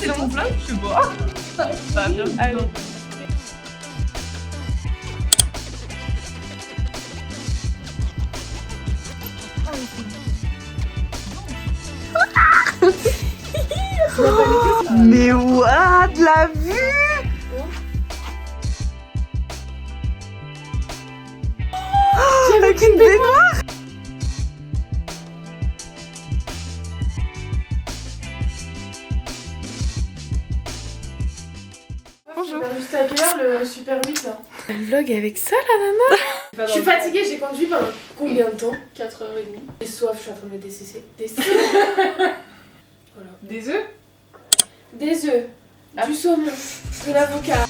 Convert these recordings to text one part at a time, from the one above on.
dans mon vlog, je sais pas. Ça va bien. Allez. Mais what, la vue! Avec une baignoire! Bonjour. Jusqu'à quelle heure le Super 8 là? Elle vlog avec ça la nana? Je suis fatiguée, j'ai conduit pendant combien de temps? 4h30. J'ai soif, je suis en train de me dessécher. Des voilà. Des œufs? Des œufs, du saumon, de l'avocat.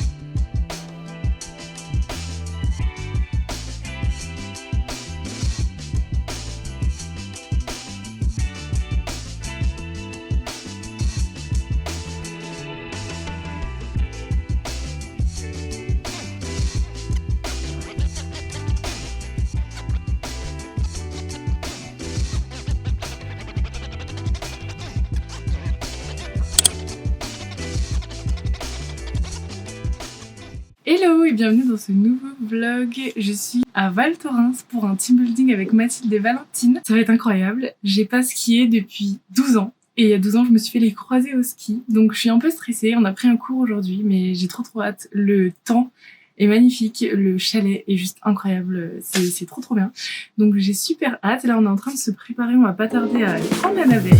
Hello et bienvenue dans ce nouveau vlog. Je suis à Val Thorens pour un team building avec Mathilde et Valentine. Ça va être incroyable. J'ai pas skié depuis 12 ans. Et il y a 12 ans, je me suis fait les croisés au ski. Donc je suis un peu stressée. On a pris un cours aujourd'hui, mais j'ai trop hâte. Le temps est magnifique. Le chalet est juste incroyable. C'est trop bien. Donc j'ai super hâte. Là, on est en train de se préparer. On va pas tarder à aller prendre la navette.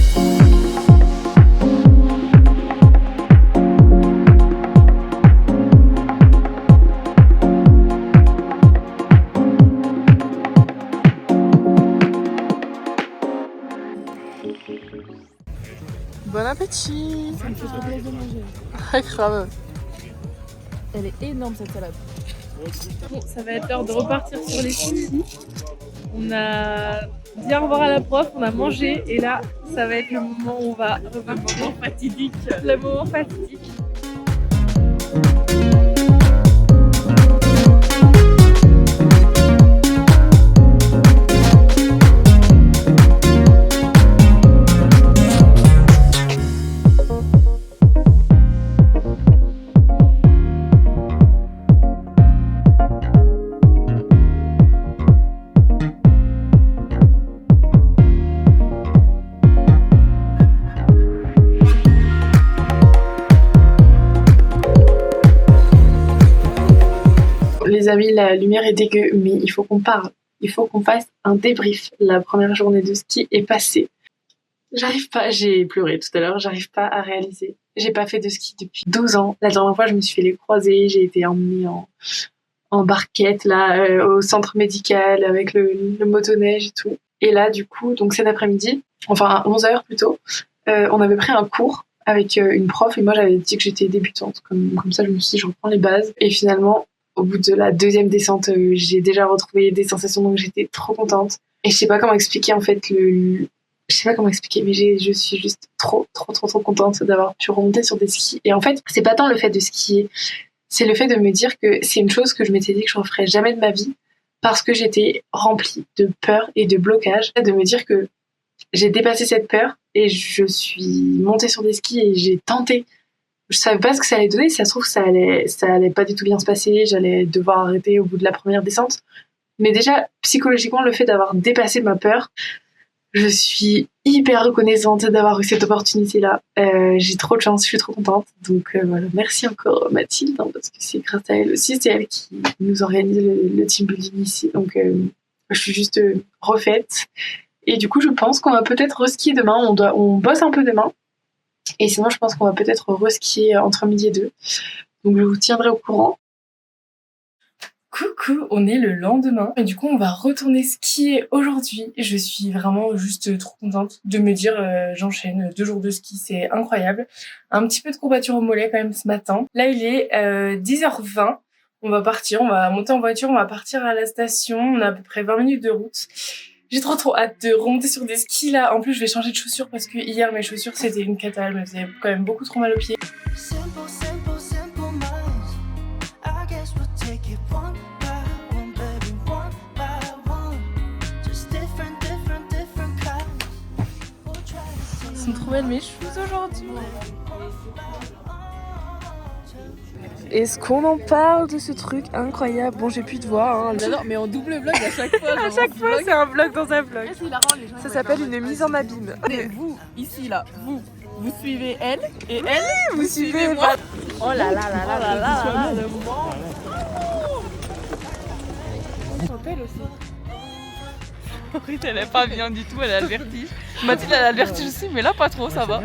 Bon appétit! Ça me fait trop plaisir de manger. Ah, grave! Elle est énorme cette salade. Bon, ça va être l'heure de repartir sur les skis. On a dit au revoir à la prof, on a mangé et là, ça va être le moment où on va repartir. Le moment fatidique. Le moment fatidique. Les amis, la lumière est dégueu, mais il faut qu'on parle. Il faut qu'on fasse un débrief. La première journée de ski est passée. J'arrive pas, j'ai pleuré tout à l'heure, j'arrive pas à réaliser. J'ai pas fait de ski depuis 12 ans. La dernière fois, je me suis fait les croisés, j'ai été emmenée en barquette là, au centre médical avec le motoneige et tout. Et là, du coup, donc cet après-midi, enfin à 11h plutôt, on avait pris un cours avec une prof et moi j'avais dit que j'étais débutante. Comme ça, je me suis dit, je reprends les bases. Et finalement, au bout de la deuxième descente, j'ai déjà retrouvé des sensations, donc j'étais trop contente. Et je sais pas comment expliquer en fait je sais pas comment expliquer, mais je suis juste trop contente d'avoir pu remonter sur des skis. Et en fait, c'est pas tant le fait de skier, c'est le fait de me dire que c'est une chose que je m'étais dit que je referais jamais de ma vie parce que j'étais remplie de peur et de blocage. De me dire que j'ai dépassé cette peur et je suis montée sur des skis et j'ai tenté. Je savais pas ce que ça allait donner, ça se trouve ça allait pas du tout bien se passer, j'allais devoir arrêter au bout de la première descente. Mais déjà, psychologiquement, le fait d'avoir dépassé ma peur, je suis hyper reconnaissante d'avoir eu cette opportunité-là. J'ai trop de chance, je suis trop contente. Donc voilà, merci encore Mathilde, hein, parce que c'est grâce à elle aussi, c'est elle qui nous organise le team building ici. Donc je suis juste refaite. Et du coup, je pense qu'on va peut-être reskier demain, on bosse un peu demain. Et sinon, je pense qu'on va peut-être reskier entre midi et 2. Donc, je vous tiendrai au courant. Coucou, on est le lendemain et du coup on va retourner skier aujourd'hui. Je suis vraiment juste trop contente de me dire j'enchaîne 2 jours de ski, c'est incroyable. Un petit peu de courbature au mollet quand même ce matin. Là il est 10h20, on va partir, on va monter en voiture, on va partir à la station, on a à peu près 20 minutes de route. J'ai trop hâte de remonter sur des skis là. En plus je vais changer de chaussures parce que hier mes chaussures c'était une cata, elles me faisaient quand même beaucoup trop mal aux pieds. Elles sont trop belles mes shoes aujourd'hui. Est-ce qu'on en parle de ce truc incroyable? Bon, j'ai plus de voix. Hein. J'adore, mais en double vlog à chaque fois. À chaque fois, c'est un vlog dans un vlog. Ça s'appelle une mise en abîme. Et vous, ici, là, vous suivez elle et elle, Vous suivez moi. Oh là là là là là là là. le moment. Elle aussi. Maureen, elle est pas bien du tout, elle a le vertige. Mathilde, elle a le vertige aussi, mais là, pas trop, ça va.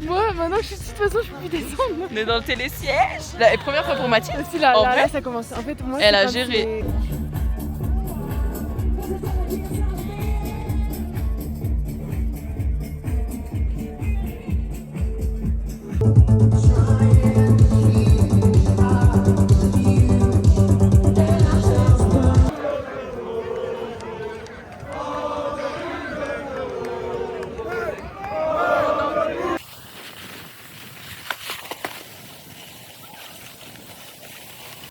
Moi, maintenant, de toute façon, je peux plus descendre. On est dans le télésiège. La première fois pour Mathilde. Si, là, En là, vrai, là, ça commence. En fait, moi, elle c'est a comme géré.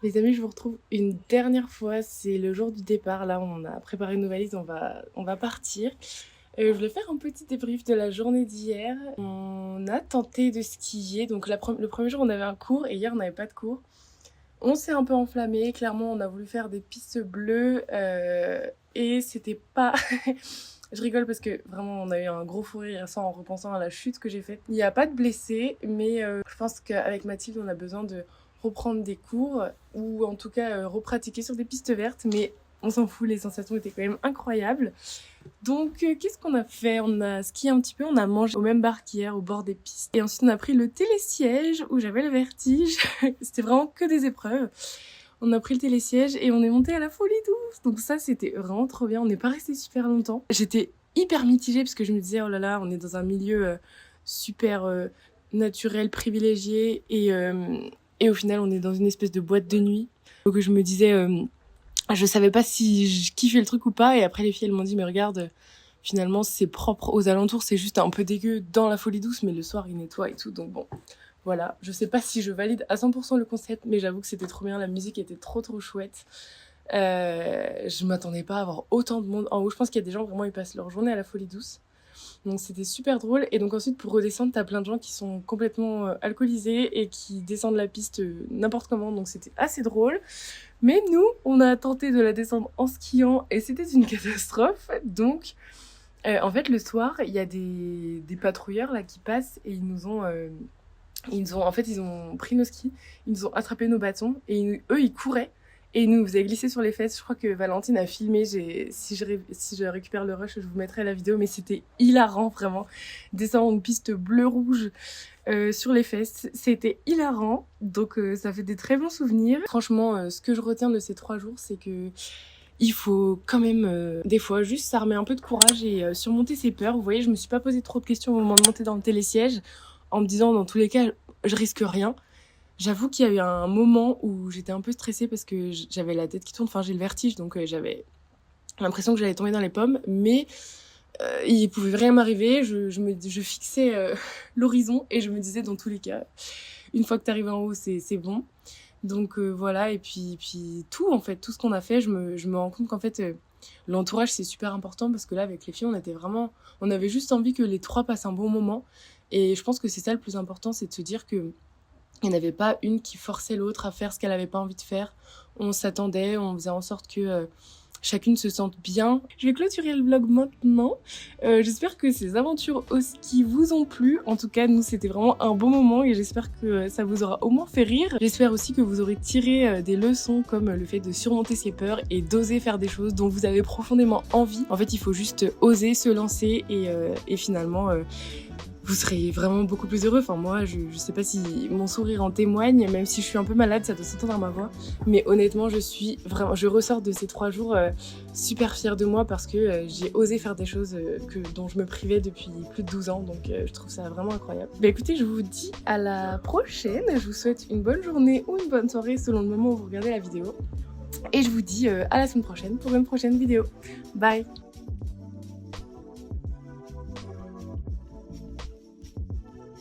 Les amis, je vous retrouve une dernière fois, c'est le jour du départ, là on a préparé nos valises, on va partir. Je voulais faire un petit débrief de la journée d'hier. On a tenté de skier, donc le premier jour on avait un cours et hier on n'avait pas de cours. On s'est un peu enflammé, clairement on a voulu faire des pistes bleues et c'était pas... Je rigole parce que vraiment on a eu un gros fou rire hier soir en repensant à la chute que j'ai faite. Il n'y a pas de blessés, mais je pense qu'avec Mathilde on a besoin de reprendre des cours ou en tout cas repratiquer sur des pistes vertes, mais on s'en fout, les sensations étaient quand même incroyables. Donc qu'est-ce qu'on a fait? On a skié un petit peu, on a mangé au même bar qu'hier au bord des pistes et ensuite on a pris le télésiège où j'avais le vertige. C'était vraiment que des épreuves. On a pris le télésiège et on est monté à la Folie Douce, donc ça c'était vraiment trop bien. On n'est pas resté super longtemps. J'étais hyper mitigée parce que je me disais oh là là, on est dans un milieu super naturel, privilégié et au final, on est dans une espèce de boîte de nuit. Donc je me disais, je savais pas si je kiffais le truc ou pas. Et après, les filles, elles m'ont dit, mais regarde, finalement, c'est propre aux alentours. C'est juste un peu dégueu dans la Folie Douce, mais le soir, ils nettoient et tout. Donc bon, voilà. Je sais pas si je valide à 100% le concept, mais j'avoue que c'était trop bien. La musique était trop chouette. Je m'attendais pas à avoir autant de monde en haut. Je pense qu'il y a des gens, vraiment, ils passent leur journée à la Folie Douce. Donc c'était super drôle. Et donc ensuite pour redescendre, t'as plein de gens qui sont complètement alcoolisés et qui descendent la piste n'importe comment. Donc c'était assez drôle. Mais nous, on a tenté de la descendre en skiant et c'était une catastrophe. Donc en fait le soir, il y a des patrouilleurs là qui passent et ils ont pris nos skis, ils nous ont attrapé nos bâtons et eux ils couraient. Et ils nous faisaient glisser sur les fesses. Je crois que Valentine a filmé. Si je récupère le rush, je vous mettrai la vidéo. Mais c'était hilarant, vraiment. Descendre une piste bleu-rouge sur les fesses. C'était hilarant. Donc ça fait des très bons souvenirs. Franchement, ce que je retiens de ces 3 jours, c'est que il faut quand même, des fois, juste s'armer un peu de courage et surmonter ses peurs. Vous voyez, je me suis pas posé trop de questions au moment de monter dans le télésiège. En me disant, dans tous les cas, je risque rien. J'avoue qu'il y a eu un moment où j'étais un peu stressée parce que j'avais la tête qui tourne, enfin j'ai le vertige, donc j'avais l'impression que j'allais tomber dans les pommes, mais il pouvait rien m'arriver, je fixais l'horizon et je me disais dans tous les cas, une fois que t'arrives en haut, c'est bon. Donc voilà, et puis tout en fait, tout ce qu'on a fait, je me rends compte qu'en fait l'entourage c'est super important parce que là avec les filles on avait juste envie que les 3 passent un bon moment et je pense que c'est ça le plus important, c'est de se dire que il n'y en avait pas une qui forçait l'autre à faire ce qu'elle n'avait pas envie de faire. On s'attendait, on faisait en sorte que chacune se sente bien. Je vais clôturer le vlog maintenant. J'espère que ces aventures au ski vous ont plu. En tout cas, nous, c'était vraiment un bon moment et j'espère que ça vous aura au moins fait rire. J'espère aussi que vous aurez tiré des leçons comme le fait de surmonter ses peurs et d'oser faire des choses dont vous avez profondément envie. En fait, il faut juste oser se lancer et finalement... vous serez vraiment beaucoup plus heureux. Enfin moi, je sais pas si mon sourire en témoigne, même si je suis un peu malade, ça doit s'entendre dans ma voix. Mais honnêtement, je ressors de ces 3 jours super fière de moi parce que j'ai osé faire des choses dont je me privais depuis plus de 12 ans. Donc je trouve ça vraiment incroyable. Bah écoutez, je vous dis à la prochaine. Je vous souhaite une bonne journée ou une bonne soirée selon le moment où vous regardez la vidéo. Et je vous dis à la semaine prochaine pour une prochaine vidéo. Bye!